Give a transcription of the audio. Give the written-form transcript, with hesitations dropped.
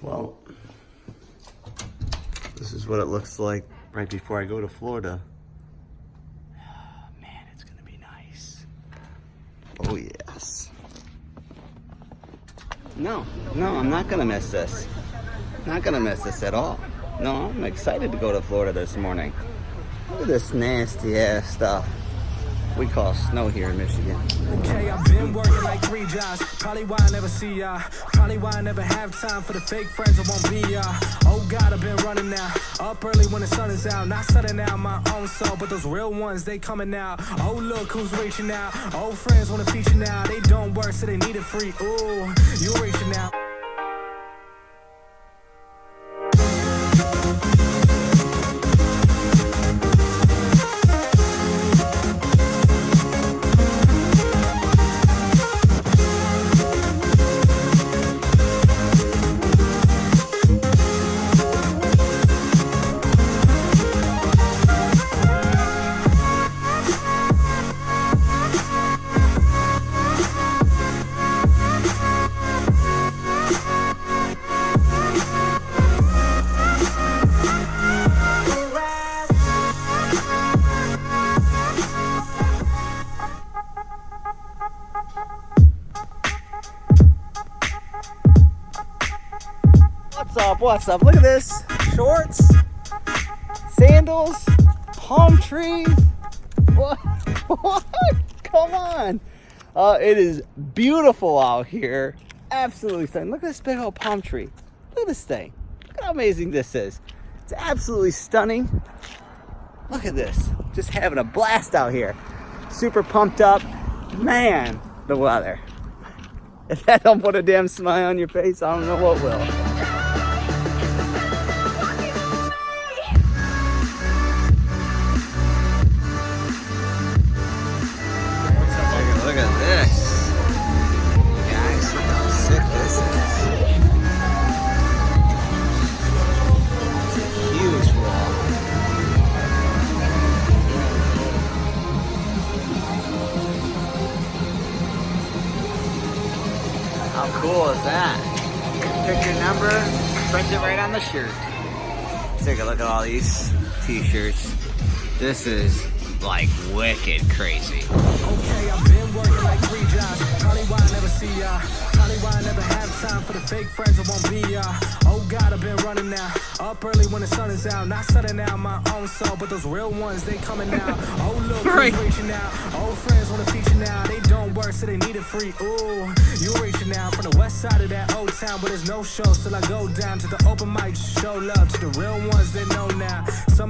Well, this is what it looks like right before I go to Florida. Man, it's gonna be nice. Oh yes. No, I'm not gonna miss this. Not gonna miss this at all. No, I'm excited to go to Florida this morning. Look at this nasty ass stuff we call snow here in Michigan. Okay, I've been working like 3 jobs. Probably why I never see ya. Probably why I never have time for the fake friends I won't be ya. Oh God, I've been running now. Up early when the sun is out. Not setting out my own soul, but those real ones, they coming out. Oh look who's reaching out. Old friends wanna feature now. They don't work, so they need it free. Ooh, you reaching out. What's up? Look at this. Shorts, sandals, palm trees. What? Come on. It is beautiful out here. Absolutely stunning. Look at this big old palm tree. Look at this thing. Look how amazing this is. It's absolutely stunning. Look at this. Just having a blast out here. Super pumped up. Man, the weather. If that don't put a damn smile on your face, I don't know what will. Look at this. Guys, look how sick this is. It's a huge wall. How cool is that? Pick your number, print it right on the shirt. Let's take a look at all these t-shirts. This is like wicked crazy. Okay, I've been working like 3 jobs. Probably why I never see ya. Probably why I never have time for the fake friends I won't be ya. Oh God, I've been running now. Up early when the sun is out. Not setting out my own soul, but those real ones, they coming out. Oh look, who's reaching out. Old friends wanna feature now. They don't work, so they need it free. Ooh, you reaching out from the west side of that old town, but there's no shows till I go down to the open mic. Show love to the real ones they know now. Some of